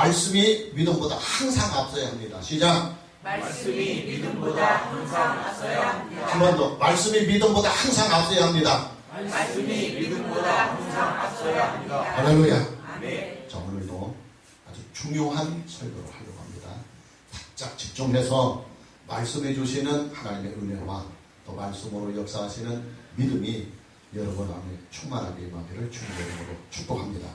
말씀이 믿음보다 항상 앞서야 합니다. 시작. 말씀이 믿음보다 항상 앞서야 합니다. 한 번 더. 말씀이 믿음보다 항상 앞서야 합니다. 말씀이 믿음보다 항상 앞서야 합니다. 할렐루야. 아멘. 자, 오늘도 아주 중요한 설교를 하려고 합니다. 바짝 집중해서 말씀해 주시는 하나님의 은혜와 또 말씀으로 역사하시는 믿음이 여러분 안에 충만하게 임하기를 주님의 이름으로 축복합니다.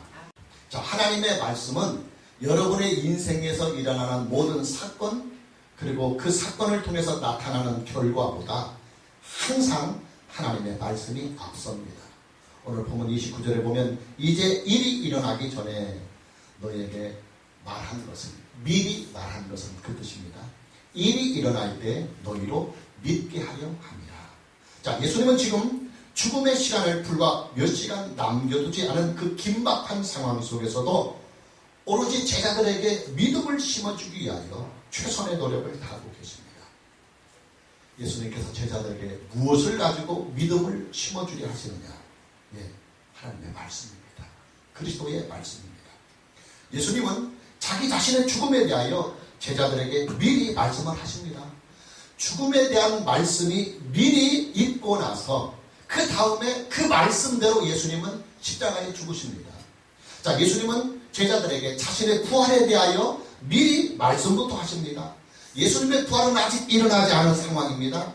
자, 하나님의 말씀은 여러분의 인생에서 일어나는 모든 사건 그리고 그 사건을 통해서 나타나는 결과보다 항상 하나님의 말씀이 앞섭니다. 오늘 본문 29절에 보면 이제 일이 일어나기 전에 너에게 말한 것은 미리 말한 것은 그 뜻입니다. 일이 일어날 때 너희로 믿게 하려 합니다. 자, 예수님은 지금 죽음의 시간을 불과 몇 시간 남겨두지 않은 그 긴박한 상황 속에서도 오로지 제자들에게 믿음을 심어주기 위하여 최선의 노력을 다하고 계십니다. 예수님께서 제자들에게 무엇을 가지고 믿음을 심어주려 하시느냐? 예, 하나님의 말씀입니다. 그리스도의 말씀입니다. 예수님은 자기 자신의 죽음에 대하여 제자들에게 미리 말씀을 하십니다. 죽음에 대한 말씀이 미리 있고 나서 그 다음에 그 말씀대로 예수님은 십자가에 죽으십니다. 자, 예수님은 제자들에게 자신의 부활에 대하여 미리 말씀부터 하십니다. 예수님의 부활은 아직 일어나지 않은 상황입니다.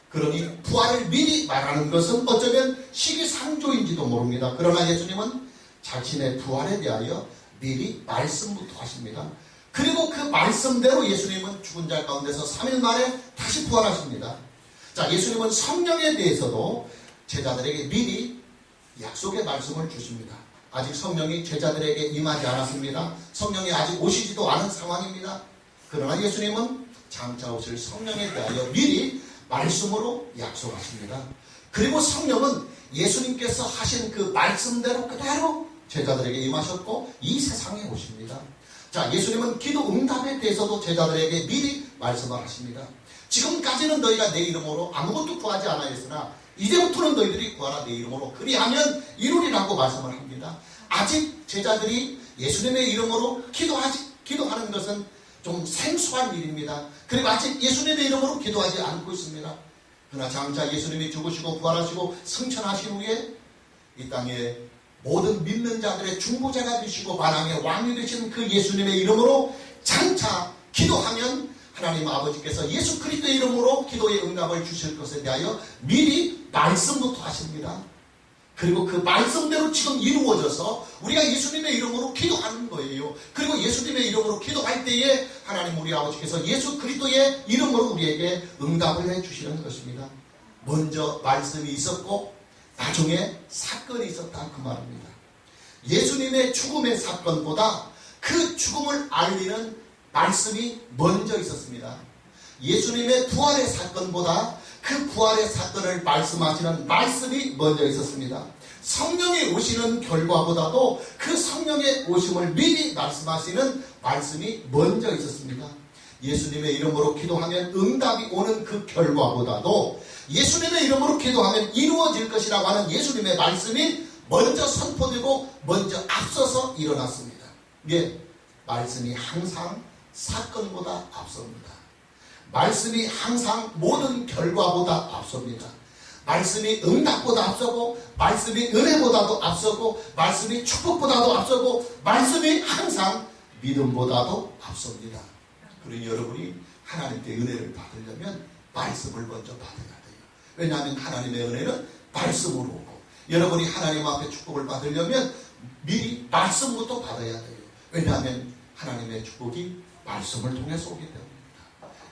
그러니 부활을 미리 말하는 것은 어쩌면 시기상조인지도 모릅니다. 그러나 예수님은 자신의 부활에 대하여 미리 말씀부터 하십니다. 그리고 그 말씀대로 예수님은 죽은 자 가운데서 3일 만에 다시 부활하십니다. 자, 예수님은 성령에 대해서도 제자들에게 미리 약속의 말씀을 주십니다. 아직 성령이 제자들에게 임하지 않았습니다. 성령이 아직 오시지도 않은 상황입니다. 그러나 예수님은 장차 오실 성령에 대하여 미리 말씀으로 약속하십니다. 그리고 성령은 예수님께서 하신 그 말씀대로 그대로 제자들에게 임하셨고 이 세상에 오십니다. 자, 예수님은 기도 응답에 대해서도 제자들에게 미리 말씀을 하십니다. 지금까지는 너희가 내 이름으로 아무것도 구하지 않았으나 이제부터는 너희들이 구하라 내 이름으로 그리하면 이루리라고 말씀을 합니다. 아직 제자들이 예수님의 이름으로 기도하는 것은 좀 생소한 일입니다. 그리고 아직 예수님의 이름으로 기도하지 않고 있습니다. 그러나 장차 예수님이 죽으시고 부활하시고 승천하신 후에 이 땅에 모든 믿는 자들의 중보자가 되시고 만왕의 왕이 되신 그 예수님의 이름으로 장차 기도하면 하나님 아버지께서 예수 그리스도의 이름으로 기도의 응답을 주실 것에 대하여 미리 말씀부터 하십니다. 그리고 그 말씀대로 지금 이루어져서 우리가 예수님의 이름으로 기도하는 거예요. 그리고 예수님의 이름으로 기도할 때에 하나님 우리 아버지께서 예수 그리스도의 이름으로 우리에게 응답을 해주시는 것입니다. 먼저 말씀이 있었고 나중에 사건이 있었다 그 말입니다. 예수님의 죽음의 사건보다 그 죽음을 알리는 말씀이 먼저 있었습니다. 예수님의 부활의 사건보다 그 부활의 사건을 말씀하시는 말씀이 먼저 있었습니다. 성령이 오시는 결과보다도 그 성령의 오심을 미리 말씀하시는 말씀이 먼저 있었습니다. 예수님의 이름으로 기도하면 응답이 오는 그 결과보다도 예수님의 이름으로 기도하면 이루어질 것이라고 하는 예수님의 말씀이 먼저 선포되고 먼저 앞서서 일어났습니다. 예, 말씀이 항상 사건보다 앞섭니다. 말씀이 항상 모든 결과보다 앞섭니다. 말씀이 응답보다 앞서고 말씀이 은혜보다도 앞서고 말씀이 축복보다도 앞서고 말씀이 항상 믿음보다도 앞섭니다. 그러니 여러분이 하나님께 은혜를 받으려면 말씀을 먼저 받아야 돼요. 왜냐하면 하나님의 은혜는 말씀으로 오고 여러분이 하나님 앞에 축복을 받으려면 미리 말씀부터 받아야 돼요. 왜냐하면 하나님의 축복이 말씀을 통해서 오기 때문입니다.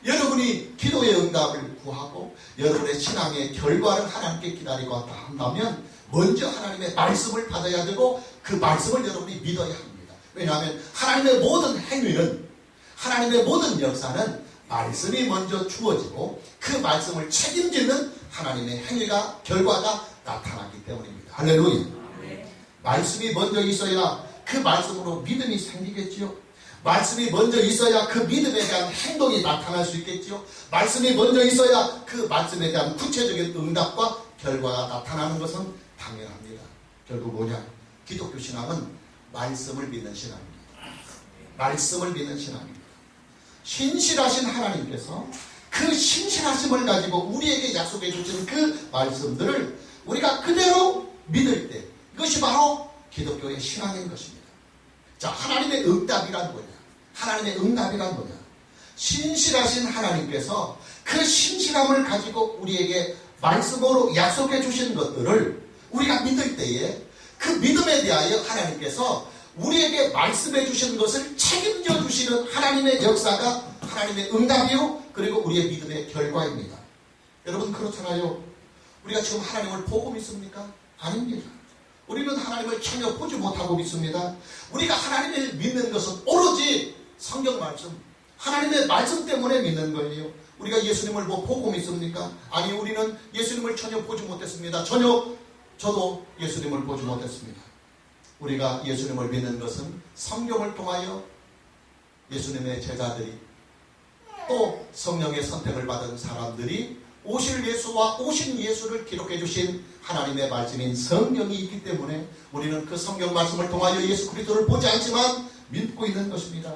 여러분이 기도의 응답을 구하고 여러분의 신앙의 결과를 하나님께 기다리고 왔다 한다면 먼저 하나님의 말씀을 받아야 되고 그 말씀을 여러분이 믿어야 합니다. 왜냐하면 하나님의 모든 행위는 하나님의 모든 역사는 말씀이 먼저 주어지고 그 말씀을 책임지는 하나님의 행위가 결과가 나타나기 때문입니다. 할렐루야. 말씀이 먼저 있어야 그 말씀으로 믿음이 생기겠지요. 말씀이 먼저 있어야 그 믿음에 대한 행동이 나타날 수 있겠지요. 말씀이 먼저 있어야 그 말씀에 대한 구체적인 응답과 결과가 나타나는 것은 당연합니다. 결국 뭐냐? 기독교 신앙은 말씀을 믿는 신앙입니다. 말씀을 믿는 신앙입니다. 신실하신 하나님께서 그 신실하심을 가지고 우리에게 약속해 주신 그 말씀들을 우리가 그대로 믿을 때, 이것이 바로 기독교의 신앙인 것입니다. 자, 하나님의 응답이란 뭐냐? 하나님의 응답이란 뭐냐? 신실하신 하나님께서 그 신실함을 가지고 우리에게 말씀으로 약속해 주신 것들을 우리가 믿을 때에 그 믿음에 대하여 하나님께서 우리에게 말씀해 주신 것을 책임져 주시는 하나님의 역사가 하나님의 응답이요, 그리고 우리의 믿음의 결과입니다. 여러분, 그렇잖아요. 우리가 지금 하나님을 보고 믿습니까? 아닙니다. 우리는 하나님을 전혀 보지 못하고 믿습니다. 우리가 하나님을 믿는 것은 오로지 성경 말씀, 하나님의 말씀 때문에 믿는 거예요. 우리가 예수님을 뭐 보고 믿습니까? 아니, 우리는 예수님을 전혀 보지 못했습니다. 저도 예수님을 보지 못했습니다. 우리가 예수님을 믿는 것은 성경을 통하여 예수님의 제자들이, 또 성령의 선택을 받은 사람들이 오실 예수와 오신 예수를 기록해 주신 하나님의 말씀인 성경이 있기 때문에 우리는 그 성경 말씀을 통하여 예수 그리스도를 보지 않지만 믿고 있는 것입니다.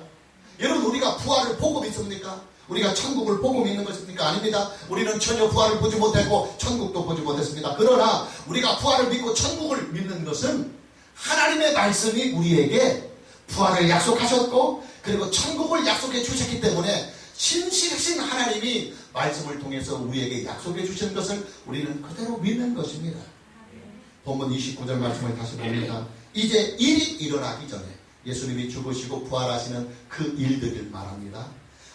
여러분, 우리가 부활을 보고 믿습니까? 우리가 천국을 보고 믿는 것입니까? 아닙니다. 우리는 전혀 부활을 보지 못했고 천국도 보지 못했습니다. 그러나 우리가 부활을 믿고 천국을 믿는 것은 하나님의 말씀이 우리에게 부활을 약속하셨고, 그리고 천국을 약속해 주셨기 때문에 신실하신 하나님이 말씀을 통해서 우리에게 약속해 주신 것을 우리는 그대로 믿는 것입니다. 본문 29절 말씀을 다시 봅니다. 이제 일이 일어나기 전에 예수님이 죽으시고 부활하시는 그 일들을 말합니다.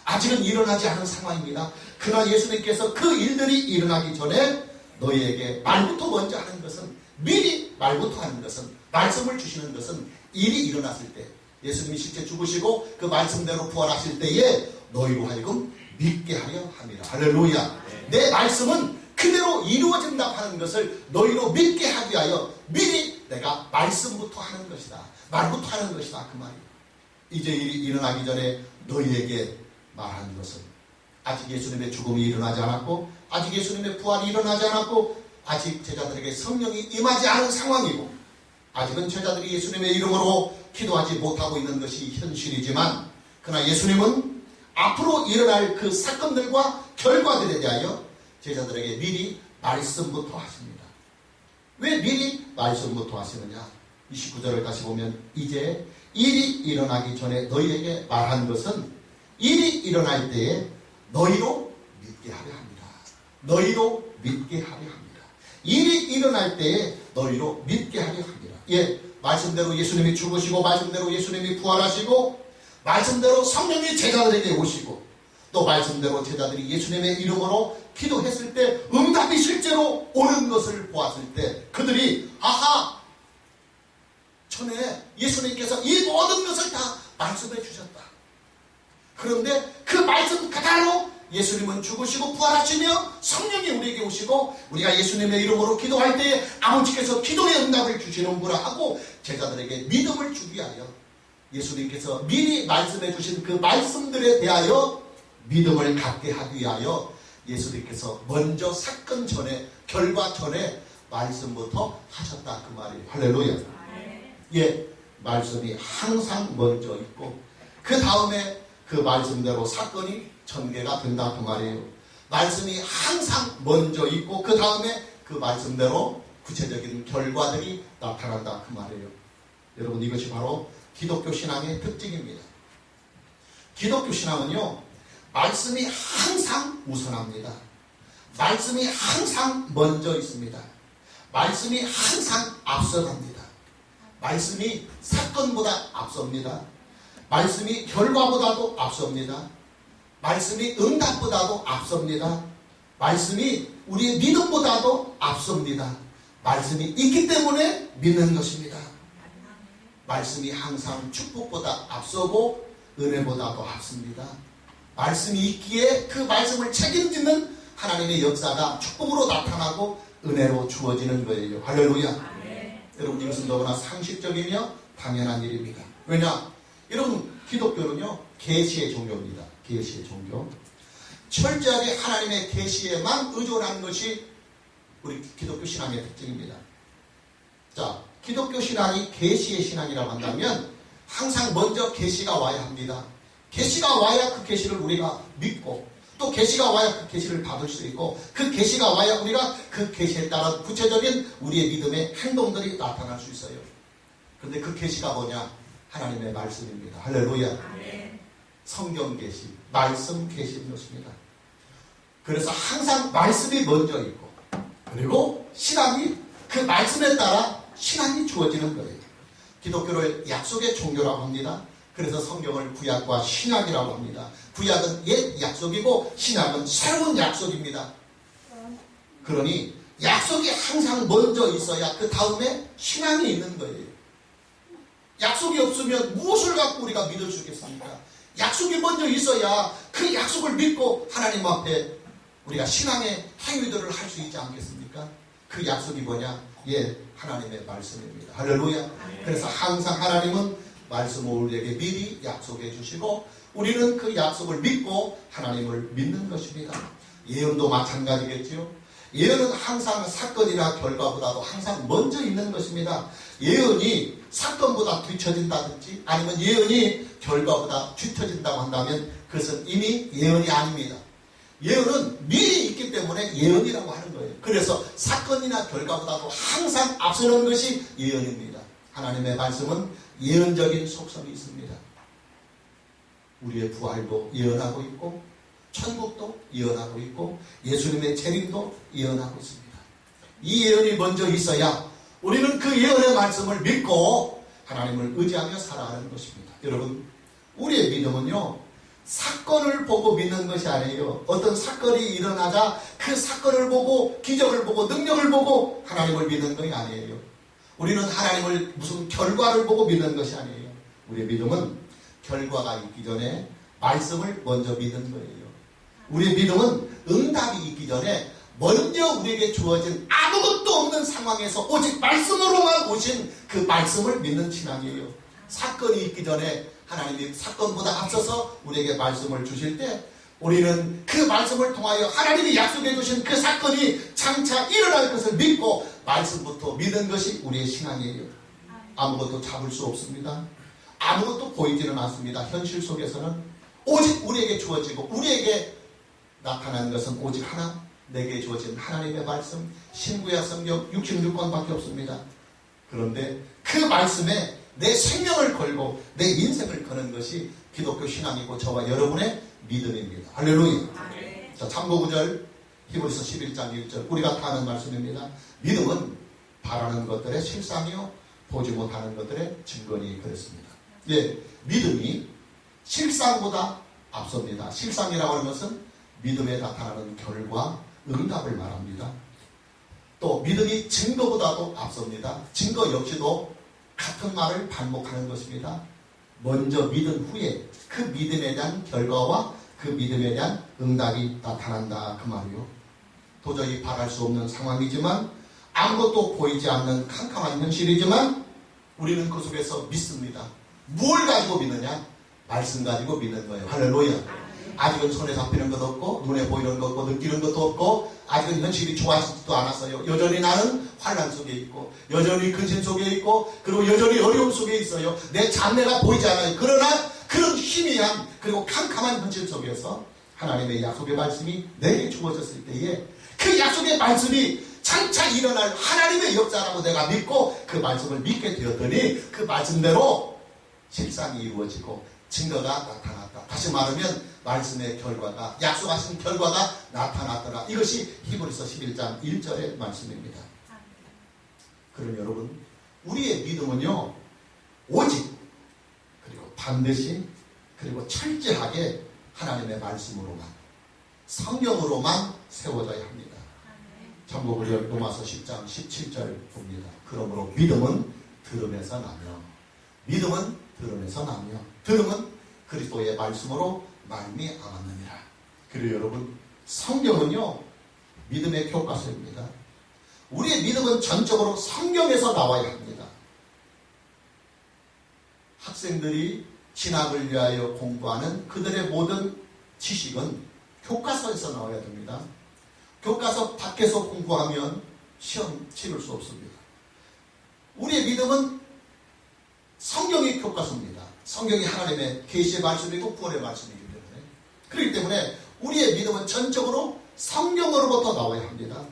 아직은 일어나지 않은 상황입니다. 그러나 예수님께서 그 일들이 일어나기 전에 너희에게 말부터 먼저 하는 것은, 미리 말부터 하는 것은, 말씀을 주시는 것은 일이 일어났을 때, 예수님이 실제 죽으시고 그 말씀대로 부활하실 때에 너희로 하여금 믿게 하려 함이라. 할렐루야. 내 말씀은 그대로 이루어진다고 하는 것을 너희로 믿게 하기 위하여 미리 내가 말씀부터 하는 것이다, 말부터 하는 것이다, 그 말이에요. 이제 일이 일어나기 전에 너희에게 말하는 것은, 아직 예수님의 죽음이 일어나지 않았고, 아직 예수님의 부활이 일어나지 않았고, 아직 제자들에게 성령이 임하지 않은 상황이고, 아직은 제자들이 예수님의 이름으로 기도하지 못하고 있는 것이 현실이지만, 그러나 예수님은 앞으로 일어날 그 사건들과 결과들에 대하여 제자들에게 미리 말씀부터 하십니다. 왜 미리 말씀부터 하시느냐? 29절을 다시 보면, 이제 일이 일어나기 전에 너희에게 말한 것은 일이 일어날 때에 너희로 믿게 하려 합니다. 너희로 믿게 하려 합니다. 일이 일어날 때에 너희로 믿게 하려 합니다. 예, 말씀대로 예수님이 죽으시고, 말씀대로 예수님이 부활하시고, 말씀대로 성령이 제자들에게 오시고, 또 말씀대로 제자들이 예수님의 이름으로 기도했을 때 응답이 실제로 오는 것을 보았을 때 그들이, 아하, 전에 예수님께서 이 모든 것을 다 말씀해 주셨다. 그런데 그 말씀 그대로 예수님은 죽으시고 부활하시며 성령이 우리에게 오시고, 우리가 예수님의 이름으로 기도할 때 아버지께서 기도의 응답을 주시는구나 하고 제자들에게 믿음을 주기 위하여 예수님께서 미리 말씀해 주신 그 말씀들에 대하여 믿음을 갖게 하기 위하여 예수님께서 먼저 사건 전에, 결과 전에 말씀부터 하셨다, 그 말이에요. 할렐루야. 예, 말씀이 항상 먼저 있고 그 다음에 그 말씀대로 사건이 전개가 된다, 그 말이에요. 말씀이 항상 먼저 있고 그 다음에 그 말씀대로 구체적인 결과들이 나타난다, 그 말이에요. 여러분, 이것이 바로 기독교 신앙의 특징입니다. 기독교 신앙은요, 말씀이 항상 우선합니다. 말씀이 항상 먼저 있습니다. 말씀이 항상 앞서갑니다. 말씀이 사건보다 앞섭니다. 말씀이 결과보다도 앞섭니다. 말씀이 응답보다도 앞섭니다. 말씀이 우리의 믿음보다도 앞섭니다. 말씀이 있기 때문에 믿는 것입니다. 말씀이 항상 축복보다 앞서고 은혜보다도 앞섭니다. 말씀이 있기에 그 말씀을 책임지는 하나님의 역사가 축복으로 나타나고 은혜로 주어지는 거예요. 할렐루야. 여러분, 이것은 너무나 상식적이며 당연한 일입니다. 왜냐? 여러분, 기독교는요, 계시의 종교입니다. 계시의 종교. 철저하게 하나님의 계시에만 의존하는 것이 우리 기독교 신앙의 특징입니다. 자, 기독교 신앙이 계시의 신앙이라고 한다면 항상 먼저 계시가 와야 합니다. 계시가 와야 그 계시를 우리가 믿고 또 계시가 와야 그 계시를 받을 수 있고 그 계시가 와야 우리가 그 계시에 따른 구체적인 우리의 믿음의 행동들이 나타날 수 있어요. 그런데 그 계시가 뭐냐? 하나님의 말씀입니다. 할렐루야. 성경 계시, 말씀 계시인 것입니다. 그래서 항상 말씀이 먼저 있고 그리고 신앙이 그 말씀에 따라 신앙이 주어지는 거예요. 기독교를 약속의 종교라고 합니다. 그래서 성경을 구약과 신약이라고 합니다. 구약은 옛 약속이고 신약은 새로운 약속입니다. 그러니 약속이 항상 먼저 있어야 그 다음에 신앙이 있는 거예요. 약속이 없으면 무엇을 갖고 우리가 믿을 수 있겠습니까? 약속이 먼저 있어야 그 약속을 믿고 하나님 앞에 우리가 신앙의 행위들을 할 수 있지 않겠습니까? 그 약속이 뭐냐? 예, 하나님의 말씀입니다. 할렐루야. 그래서 항상 하나님은 말씀을 우리에게 미리 약속해 주시고 우리는 그 약속을 믿고 하나님을 믿는 것입니다. 예언도 마찬가지겠지요. 예언은 항상 사건이나 결과보다도 항상 먼저 있는 것입니다. 예언이 사건보다 뒤처진다든지 아니면 예언이 결과보다 뒤처진다고 한다면 그것은 이미 예언이 아닙니다. 예언은 미리 있기 때문에 예언이라고 하는 거예요. 그래서 사건이나 결과보다도 항상 앞서는 것이 예언입니다. 하나님의 말씀은 예언적인 속성이 있습니다. 우리의 부활도 예언하고 있고 천국도 예언하고 있고 예수님의 재림도 예언하고 있습니다. 이 예언이 먼저 있어야 우리는 그 예언의 말씀을 믿고 하나님을 의지하며 살아가는 것입니다. 여러분, 우리의 믿음은요 사건을 보고 믿는 것이 아니에요. 어떤 사건이 일어나자 그 사건을 보고 기적을 보고 능력을 보고 하나님을 믿는 것이 아니에요. 우리는 하나님을 무슨 결과를 보고 믿는 것이 아니에요. 우리의 믿음은 결과가 있기 전에 말씀을 먼저 믿는 거예요. 우리의 믿음은 응답이 있기 전에 먼저 우리에게 주어진 아무것도 없는 상황에서 오직 말씀으로만 오신 그 말씀을 믿는 신앙이에요. 사건이 있기 전에 하나님이 사건보다 앞서서 우리에게 말씀을 주실 때 우리는 그 말씀을 통하여 하나님이 약속해 주신 그 사건이 장차 일어날 것을 믿고 말씀부터 믿는 것이 우리의 신앙이에요. 아무것도 잡을 수 없습니다. 아무것도 보이지는 않습니다. 현실 속에서는 오직 우리에게 주어지고 우리에게 나타나는 것은 오직 하나, 내게 주어진 하나님의 말씀, 신구약 성경 66권밖에 없습니다. 그런데 그 말씀에 내 생명을 걸고 내 인생을 거는 것이 기독교 신앙이고 저와 여러분의 믿음입니다. 할렐루야. 자, 참고구절 히브리서 11장 1절 우리가 다 아는 말씀입니다. 믿음은 바라는 것들의 실상이요 보지 못하는 것들의 증거니 그랬습니다. 예, 믿음이 실상보다 앞섭니다. 실상이라고 하는 것은 믿음에 나타나는 결과, 응답을 말합니다. 또 믿음이 증거보다도 앞섭니다. 증거 역시도 같은 말을 반복하는 것입니다. 먼저 믿은 후에 그 믿음에 대한 결과와 그 믿음에 대한 응답이 나타난다 그 말이요. 도저히 바랄 수 없는 상황이지만 아무것도 보이지 않는 캄캄한 현실이지만 우리는 그 속에서 믿습니다. 뭘 가지고 믿느냐? 말씀 가지고 믿는 거예요. 할렐루야. 아직은 손에 잡히는 것도 없고 눈에 보이는 것도 없고 느끼는 것도 없고 아직은 현실이 좋아지지도 않았어요. 여전히 나는 환난 속에 있고 여전히 근심 속에 있고 그리고 여전히 어려움 속에 있어요. 내 장래가 보이지 않아요. 그러나 그런 희미한 그리고 캄캄한 현실 속에서 하나님의 약속의 말씀이 내게 주어졌을 때에 그 약속의 말씀이 장차 일어날 하나님의 역사라고 내가 믿고 그 말씀을 믿게 되었더니 그 말씀대로 실상이 이루어지고 증거가 나타났다. 다시 말하면 말씀의 결과가 약속하신 결과가 나타났더라. 이것이 히브리서 11장 1절의 말씀입니다. 그럼 여러분 우리의 믿음은요 오직 그리고 반드시 그리고 철저하게 하나님의 말씀으로만 성경으로만 세워져야 합니다. 참고구절 로마서 10장 17절 봅니다. 그러므로 믿음은 들음에서 나며 믿음은 들음에서 나며 들음은 그리스도의 말씀으로 말미암았느니라. 그리고 여러분 성경은요 믿음의 교과서입니다. 우리의 믿음은 전적으로 성경에서 나와야 합니다. 학생들이 진학을 위하여 공부하는 그들의 모든 지식은 교과서에서 나와야 됩니다. 교과서 밖에서 공부하면 시험 치를 수 없습니다. 우리의 믿음은 성경이 교과서입니다. 성경이 하나님의 계시의 말씀이고 구원의 말씀이기 때문에, 그렇기 때문에 우리의 믿음은 전적으로 성경으로부터 나와야 합니다.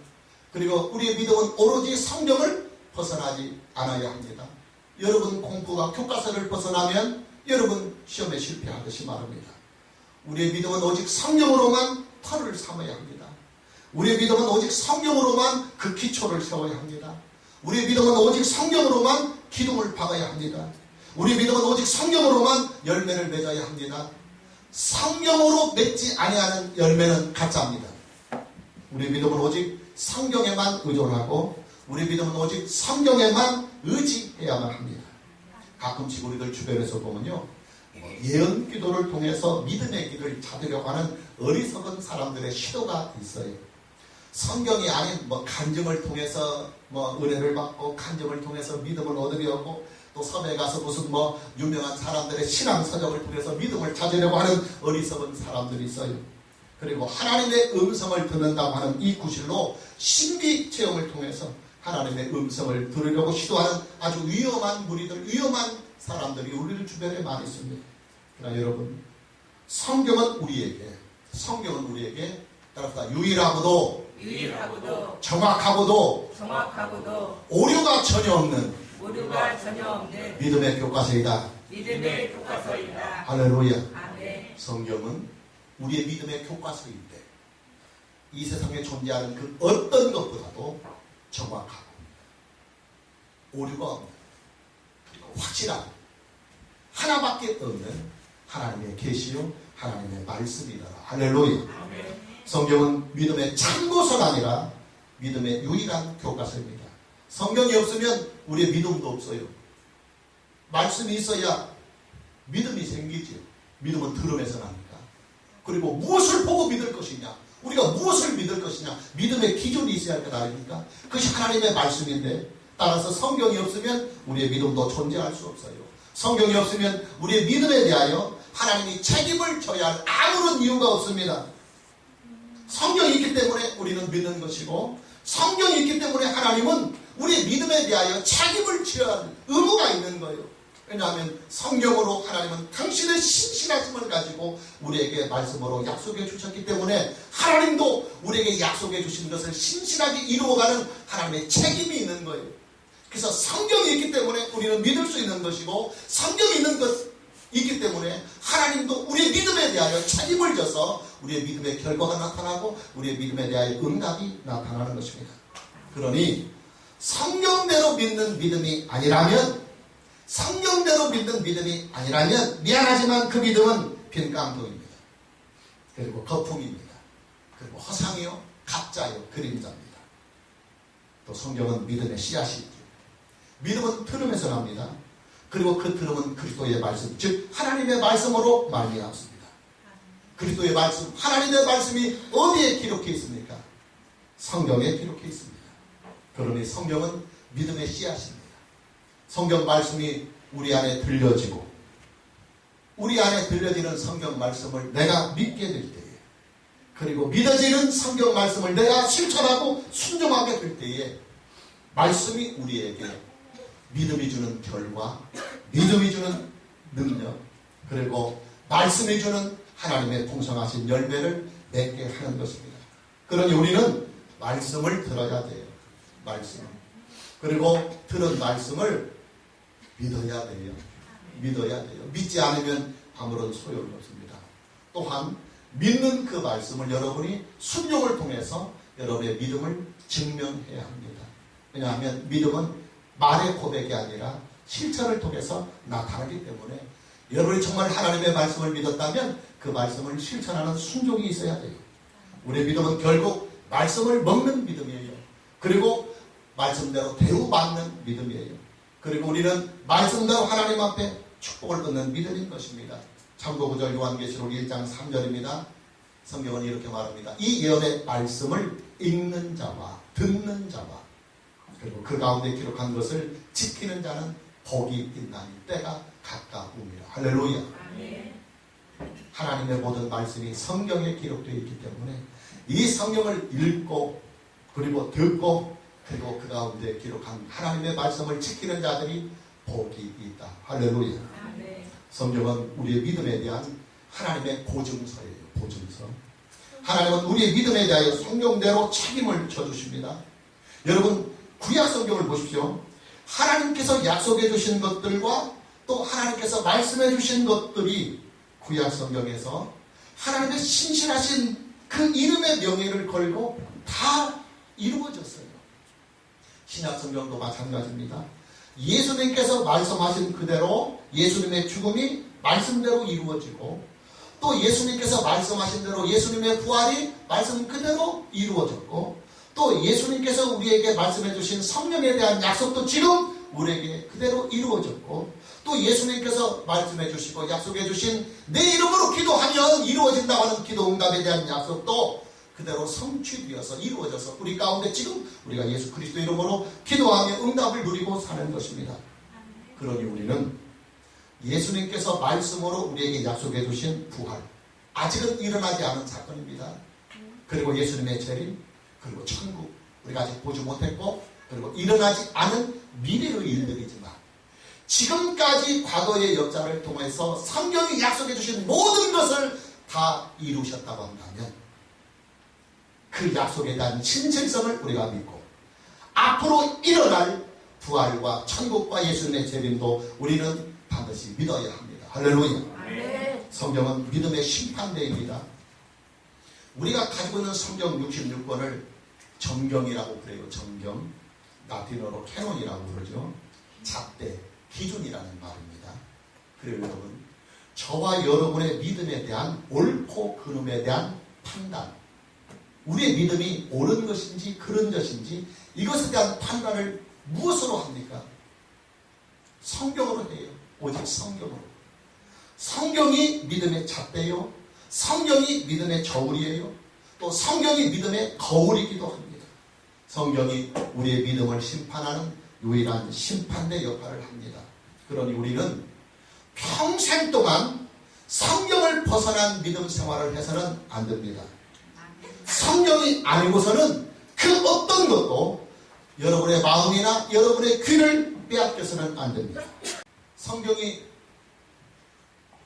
그리고 우리의 믿음은 오로지 성경을 벗어나지 않아야 합니다. 여러분 공부가 교과서를 벗어나면 여러분 시험에 실패하듯이 말합니다. 우리의 믿음은 오직 성경으로만 터를 삼아야 합니다. 우리의 믿음은 오직 성경으로만 그 기초를 세워야 합니다. 우리의 믿음은 오직 성경으로만 기둥을 박아야 합니다. 우리의 믿음은 오직 성경으로만 열매를 맺어야 합니다. 성경으로 맺지 아니하는 열매는 가짜입니다. 우리의 믿음은 오직 성경에만 의존하고 우리의 믿음은 오직 성경에만 의지해야만 합니다. 가끔씩 우리들 주변에서 보면요, 예언 기도를 통해서 믿음의 길을 찾으려고 하는 어리석은 사람들의 시도가 있어요. 성경이 아닌 간증을 통해서 은혜를 받고 간증을 통해서 믿음을 얻으려고, 또 섬에 가서 무슨 유명한 사람들의 신앙 서적을 통해서 믿음을 찾으려고 하는 어리석은 사람들이 있어요. 그리고 하나님의 음성을 듣는다고 하는 이 구실로 신비 체험을 통해서 하나님의 음성을 들으려고 시도하는 아주 위험한 무리들, 위험한 사람들이 우리들 주변에 많이 있습니다. 그러나 여러분, 성경은 우리에게 따라서 유일하고도 정확하고도 오류가 전혀 없는 믿음의 교과서이다. 할렐루야. 아멘. 성경은 우리의 믿음의 교과서인데 이 세상에 존재하는 그 어떤 것보다도 정확하고 오류가 없는, 그리고 확실한 하나밖에 없는 하나님의 계시요 하나님의 말씀이다. 할렐루야. 아멘. 성경은 믿음의 참고서가 아니라 믿음의 유일한 교과서입니다. 성경이 없으면 우리의 믿음도 없어요. 말씀이 있어야 믿음이 생기지요. 믿음은 들음에서 납니다. 그리고 무엇을 보고 믿을 것이냐, 우리가 무엇을 믿을 것이냐, 믿음의 기준이 있어야 할 것 아닙니까? 그것이 하나님의 말씀인데, 따라서 성경이 없으면 우리의 믿음도 존재할 수 없어요. 성경이 없으면 우리의 믿음에 대하여 하나님이 책임을 져야 할 아무런 이유가 없습니다. 성경이 있기 때문에 우리는 믿는 것이고, 성경이 있기 때문에 하나님은 우리의 믿음에 대하여 책임을 져야 할 의무가 있는 거예요. 왜냐하면 성경으로 하나님은 당신의 신실하심을 가지고 우리에게 말씀으로 약속해 주셨기 때문에 하나님도 우리에게 약속해 주신 것을 신실하게 이루어가는 하나님의 책임이 있는 거예요. 그래서 성경이 있기 때문에 우리는 믿을 수 있는 것이고, 성경이 있는 있기 때문에 하나님도 우리의 믿음에 대하여 책임을 져서 우리의 믿음의 결과가 나타나고 우리의 믿음에 대하여 응답이 나타나는 것입니다. 그러니 성경대로 믿는 믿음이 아니라면 미안하지만 그 믿음은 빈 깡통입니다. 그리고 거품입니다. 그리고 허상이요, 가짜요, 그림자입니다. 또 성경은 믿음의 씨앗이죠. 믿음은 들음에서 납니다. 그리고 그 들음은 그리스도의 말씀, 즉 하나님의 말씀으로 말미암습니다. 그리스도의 말씀, 하나님의 말씀이 어디에 기록해 있습니까? 성경에 기록해 있습니다. 그러니 성경은 믿음의 씨앗입니다. 성경 말씀이 우리 안에 들려지고, 우리 안에 들려지는 성경 말씀을 내가 믿게 될 때에, 그리고 믿어지는 성경 말씀을 내가 실천하고 순종하게 될 때에 말씀이 우리에게 믿음이 주는 결과, 믿음이 주는 능력, 그리고 말씀이 주는 하나님의 풍성하신 열매를 맺게 하는 것입니다. 그러니 우리는 말씀을 들어야 돼요. 말씀. 그리고 들은 말씀을 믿어야 돼요. 믿지 않으면 아무런 소용이 없습니다. 또한 믿는 그 말씀을 여러분이 순종을 통해서 여러분의 믿음을 증명해야 합니다. 왜냐하면 믿음은 말의 고백이 아니라 실천을 통해서 나타나기 때문에 여러분이 정말 하나님의 말씀을 믿었다면 그 말씀을 실천하는 순종이 있어야 돼요. 우리의 믿음은 결국 말씀을 먹는 믿음이에요. 그리고 말씀대로 대우받는 믿음이에요. 그리고 우리는 말씀대로 하나님 앞에 축복을 얻는 믿음인 것입니다. 참고 9절 요한계시록 1장 3절입니다. 성경은 이렇게 말합니다. 이 예언의 말씀을 읽는 자와 듣는 자와 그리고 그 가운데 기록한 것을 지키는 자는 복이 있나니 때가 가까움이라. 할렐루야. 아멘. 하나님의 모든 말씀이 성경에 기록되어 있기 때문에 이 성경을 읽고 그리고 듣고 그리고 그 가운데 기록한 하나님의 말씀을 지키는 자들이 복이 있다. 할렐루야. 아멘. 성경은 우리의 믿음에 대한 하나님의 보증서예요. 보증서. 하나님은 우리의 믿음에 대하여 성경대로 책임을 져주십니다. 여러분, 구약 성경을 보십시오. 하나님께서 약속해 주신 것들과 또 하나님께서 말씀해 주신 것들이 구약 성경에서 하나님의 신실하신 그 이름의 명예를 걸고 다 이루어졌어요. 신약 성경도 마찬가지입니다. 예수님께서 말씀하신 그대로 예수님의 죽음이 말씀대로 이루어지고 또 예수님께서 말씀하신 대로 예수님의 부활이 말씀 그대로 이루어졌고 또 예수님께서 우리에게 말씀해 주신 성령에 대한 약속도 지금 우리에게 그대로 이루어졌고 또 예수님께서 말씀해 주시고 약속해 주신 내 이름으로 기도하면 이루어진다고 하는 기도 응답에 대한 약속도 그대로 성취되어서 이루어져서 우리 가운데 지금 우리가 예수 그리스도 이름으로 기도하며 응답을 누리고 사는 것입니다. 그러니 우리는 예수님께서 말씀으로 우리에게 약속해 주신 부활, 아직은 일어나지 않은 사건입니다. 그리고 예수님의 재림, 그리고 천국, 우리가 아직 보지 못했고 그리고 일어나지 않은 미래의 일들이지만 지금까지 과거의 역사를 통해서 성경이 약속해 주신 모든 것을 다 이루셨다고 한다면 그 약속에 대한 진실성을 우리가 믿고 앞으로 일어날 부활과 천국과 예수님의 재림도 우리는 반드시 믿어야 합니다. 할렐루야. 네. 성경은 믿음의 심판대입니다. 우리가 가지고 있는 성경 66권을 정경이라고 그래요. 정경. 라틴어로 캐논이라고 그러죠. 잣대, 기준이라는 말입니다. 그래요 여러분, 저와 여러분의 믿음에 대한 옳고 그름에 대한 판단, 우리의 믿음이 옳은 것인지 그른 것인지 이것에 대한 판단을 무엇으로 합니까? 성경으로 해요. 오직 성경으로. 성경이 믿음의 잣대요, 성경이 믿음의 저울이에요, 또 성경이 믿음의 거울이기도 합니다. 성경이 우리의 믿음을 심판하는 유일한 심판대 역할을 합니다. 그러니 우리는 평생 동안 성경을 벗어난 믿음 생활을 해서는 안 됩니다. 성경이 아니고서는 그 어떤 것도 여러분의 마음이나 여러분의 귀를 빼앗겨서는 안 됩니다. 성경이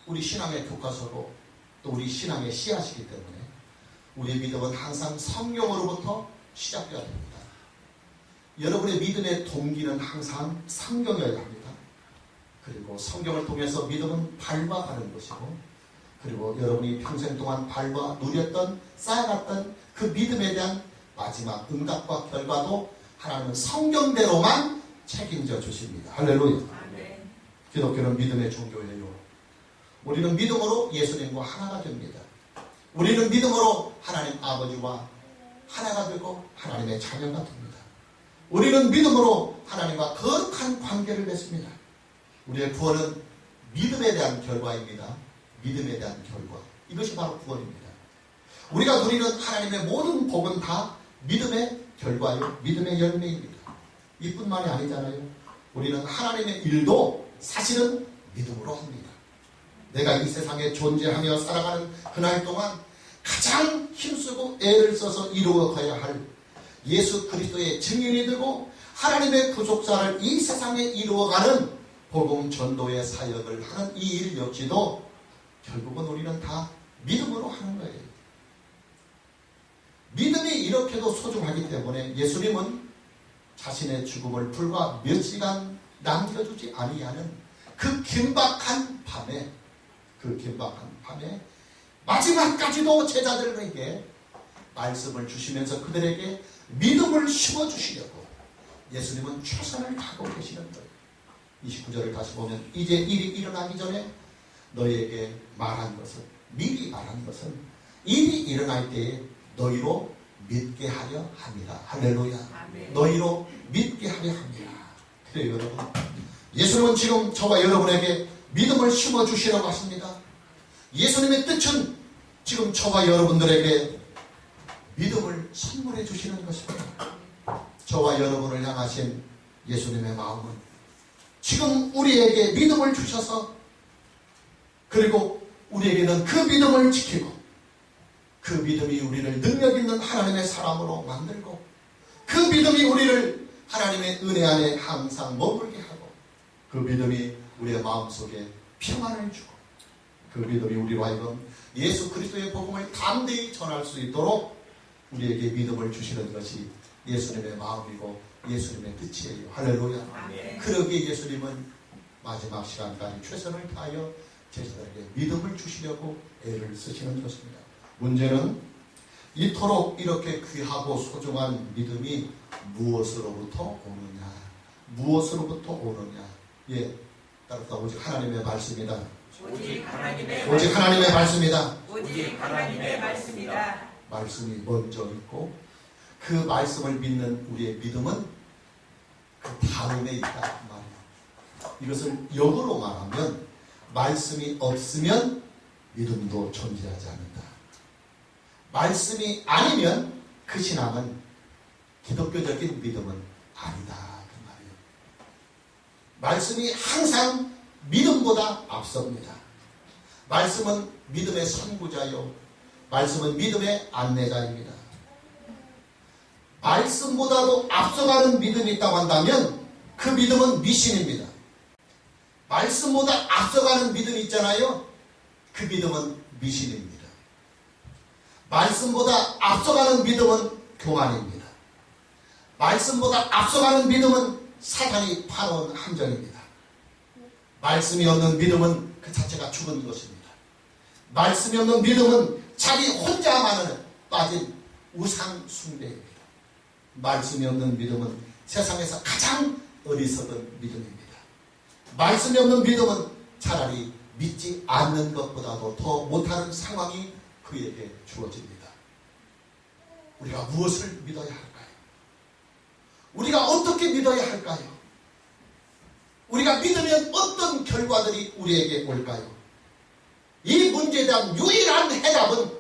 우리 신앙의 교과서로 또 우리 신앙의 씨앗이기 때문에 우리의 믿음은 항상 성경으로부터 시작되어야 됩니다. 여러분의 믿음의 동기는 항상 성경이어야 합니다. 그리고 성경을 통해서 믿음은 밟아가는 것이고 그리고 여러분이 평생 동안 밟아 누렸던 쌓아갔던 그 믿음에 대한 마지막 응답과 결과도 하나님은 성경대로만 책임져 주십니다. 할렐루야. 네. 기독교는 믿음의 종교예요. 우리는 믿음으로 예수님과 하나가 됩니다. 우리는 믿음으로 하나님 아버지와 하나가 되고 하나님의 자녀가 됩니다. 우리는 믿음으로 하나님과 거룩한 관계를 맺습니다. 우리의 구원은 믿음에 대한 결과입니다. 믿음에 대한 결과. 이것이 바로 구원입니다. 우리가 누리는 하나님의 모든 복은 다 믿음의 결과요, 믿음의 열매입니다. 이뿐만이 아니잖아요. 우리는 하나님의 일도 사실은 믿음으로 합니다. 내가 이 세상에 존재하며 살아가는 그날 동안 가장 힘쓰고 애를 써서 이루어가야 할 예수 그리스도의 증인이 되고 하나님의 구속사를 이 세상에 이루어가는 복음 전도의 사역을 하는 이 일 역시도 결국은 우리는 다 믿음으로 하는 거예요. 믿음이 이렇게도 소중하기 때문에 예수님은 자신의 죽음을 불과 몇 시간 남겨주지 아니하는 그 긴박한 밤에 마지막까지도 제자들에게 말씀을 주시면서 그들에게 믿음을 심어주시려고 예수님은 최선을 다하고 계시는 거예요. 29절을 다시 보면 이제 일이 일어나기 전에 너희에게 말한 것은, 미리 말한 것은 일이 일어날 때에 너희로 믿게 하려 합니다. 할렐루야. 아멘. 너희로 믿게 하려 합니다. 그래요 여러분, 예수님은 지금 저와 여러분에게 믿음을 심어주시라고 하십니다. 예수님의 뜻은 지금 저와 여러분들에게 믿음을 선물해 주시는 것입니다. 저와 여러분을 향하신 예수님의 마음은 지금 우리에게 믿음을 주셔서 그리고 우리에게는 그 믿음을 지키고 그 믿음이 우리를 능력 있는 하나님의 사람으로 만들고 그 믿음이 우리를 하나님의 은혜 안에 항상 머물게 하고 그 믿음이 우리의 마음속에 평안을 주고 그 믿음이 우리로 하여금 예수 그리스도의 복음을 담대히 전할 수 있도록 우리에게 믿음을 주시는 것이 예수님의 마음이고 예수님의 뜻이에요. 할렐루야. 아멘. 그러기에 예수님은 마지막 시간까지 최선을 다하여 제자들에게 믿음을 주시려고 애를 쓰시는 것입니다. 문제는 이토록 이렇게 귀하고 소중한 믿음이 무엇으로부터 오느냐? 무엇으로부터 오느냐? 예, 따라서 오직 하나님의 말씀이다. 오직 하나님의 오직 하나님의 말씀이다. 오직 하나님의 말씀이다. 말씀이 먼저 있고 그 말씀을 믿는 우리의 믿음은 그 다음에 있다 말이에요. 이것을 역으로 말하면 말씀이 없으면 믿음도 존재하지 않는다. 말씀이 아니면 그 신앙은 기독교적인 믿음은 아니다 그 말이에요. 말씀이 항상 믿음보다 앞섭니다. 말씀은 믿음의 선구자요, 말씀은 믿음의 안내자입니다. 말씀보다도 앞서가는 믿음이 있다고 한다면 그 믿음은 미신입니다. 말씀보다 앞서가는 믿음이 있잖아요. 그 믿음은 미신입니다. 말씀보다 앞서가는 믿음은 교만입니다. 말씀보다 앞서가는 믿음은 사탄이 파놓은 함정입니다. 말씀이 없는 믿음은 그 자체가 죽은 것입니다. 말씀이 없는 믿음은 자기 혼자만을 빠진 우상 숭배입니다. 말씀이 없는 믿음은 세상에서 가장 어리석은 믿음입니다. 말씀이 없는 믿음은 차라리 믿지 않는 것보다도 더 못하는 상황이 그에게 주어집니다. 우리가 무엇을 믿어야 할까요? 우리가 어떻게 믿어야 할까요? 우리가 믿으면 어떤 결과들이 우리에게 올까요? 이 문제에 대한 유일한 해답은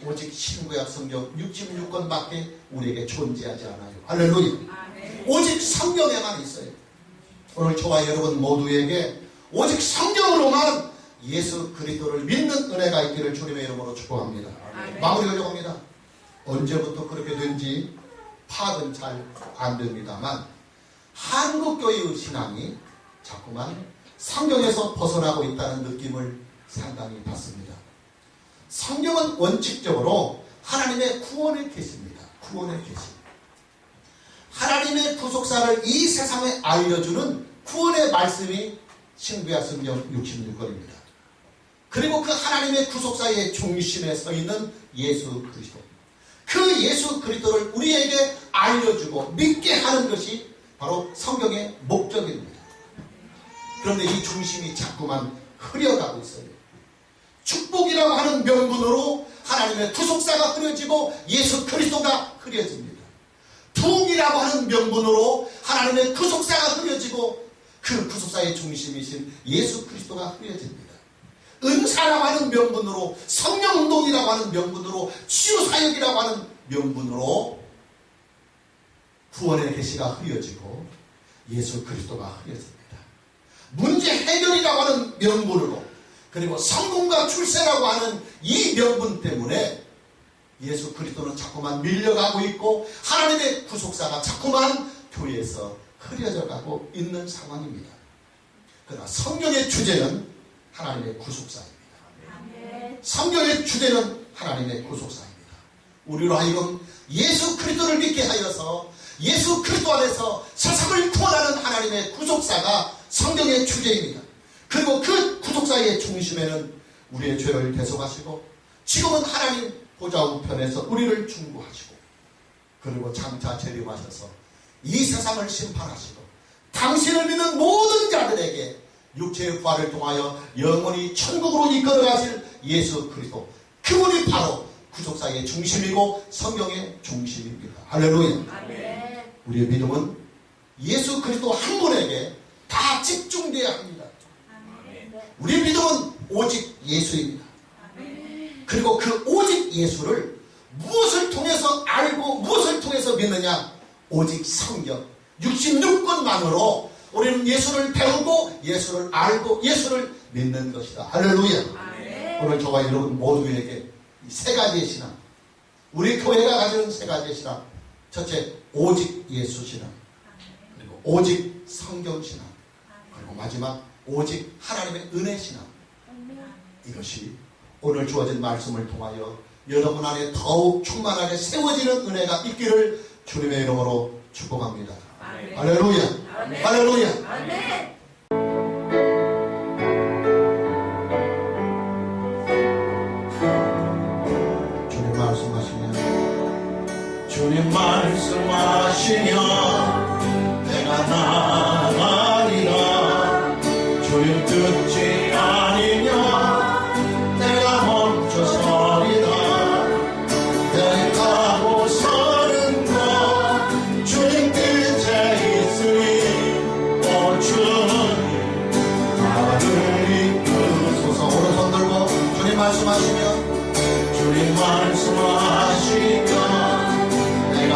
오직 신구약 성경 66권밖에 우리에게 존재하지 않아요. 할렐루야. 아멘. 오직 성경에만 있어요. 오늘 저와 여러분 모두에게 오직 성경으로만 예수 그리스도를 믿는 은혜가 있기를 주님의 이름으로 축복합니다. 아멘. 마무리하려고 합니다. 언제부터 그렇게 된지 파악은 잘 안 됩니다만 한국교회의 신앙이 자꾸만 성경에서 벗어나고 있다는 느낌을 상당히 받습니다. 성경은 원칙적으로 하나님의 구원의 계시입니다. 구원의 계시. 하나님의 구속사를 이 세상에 알려주는 구원의 말씀이 신구약 성경 66권입니다. 그리고 그 하나님의 구속사의 중심에 서 있는 예수 그리스도. 그 예수 그리스도를 우리에게 알려주고 믿게 하는 것이 바로 성경의 목적입니다. 그런데 이 중심이 자꾸만 흐려가고 있어요. 축복이라고 하는 명분으로 하나님의 구속사가 흐려지고 예수 그리스도가 흐려집니다. 부흥이라고 하는 명분으로 하나님의 구속사가 흐려지고 그 구속사의 중심이신 예수 그리스도가 흐려집니다. 은사라고 하는 명분으로, 성령운동이라고 하는 명분으로, 치유사역이라고 하는 명분으로 구원의 계시가 흐려지고 예수 그리스도가 흐려집니다. 문제 해결이라고 하는 명분으로, 그리고 성공과 출세라고 하는 이 명분 때문에 예수 그리스도는 자꾸만 밀려가고 있고 하나님의 구속사가 자꾸만 교회에서 흐려져 가고 있는 상황입니다. 그러나 성경의 주제는 하나님의 구속사입니다. 성경의 주제는 하나님의 구속사입니다. 우리로 하여금 예수 그리스도를 믿게 하여서 예수 그리스도 안에서 세상을 구원하는 하나님의 구속사가 성경의 주제입니다. 그리고 그 구속사의 중심에는 우리의 죄를 대속하시고 지금은 하나님 보좌 우편에서 우리를 중보하시고 그리고 장차 재림하셔서 이 세상을 심판하시고 당신을 믿는 모든 자들에게 육체의 부활을 통하여 영원히 천국으로 이끌어가실 예수 그리스도, 그분이 바로 구속사의 중심이고 성경의 중심입니다. 할렐루야. 아멘. 우리의 믿음은 예수 그리스도 한 분에게 다 집중되어야 합니다. 우리의 믿음은 오직 예수입니다. 그리고 그 오직 예수를 무엇을 통해서 알고 무엇을 통해서 믿느냐? 오직 성경 66권만으로 우리는 예수를 배우고 예수를 알고 예수를 믿는 것이다. 할렐루야. 아멘. 오늘 저와 여러분 모두에게 이 세 가지의 신앙, 우리 교회가 가지는 세 가지의 신앙, 첫째 오직 예수 신앙, 그리고 오직 성경 신앙, 그리고 마지막 오직 하나님의 은혜시나 이것이 오늘 주어진 말씀을 통하여 여러분 안에 더욱 충만하게 세워지는 은혜가 있기를 주님의 이름으로 축복합니다. 아멘. 할렐루야. 아멘. 할렐루야. 아멘. 주님 말씀하시면 주님 말씀하시면 내가 나가리라. 주님 듣지 아니면 내가 멈춰 서리라. 내 가고 서는 것 주님 뜻에 있으니 오 주님 나를 이끄소서. 오른손 들고 주님 말씀하시면 주님 말씀하시면 내가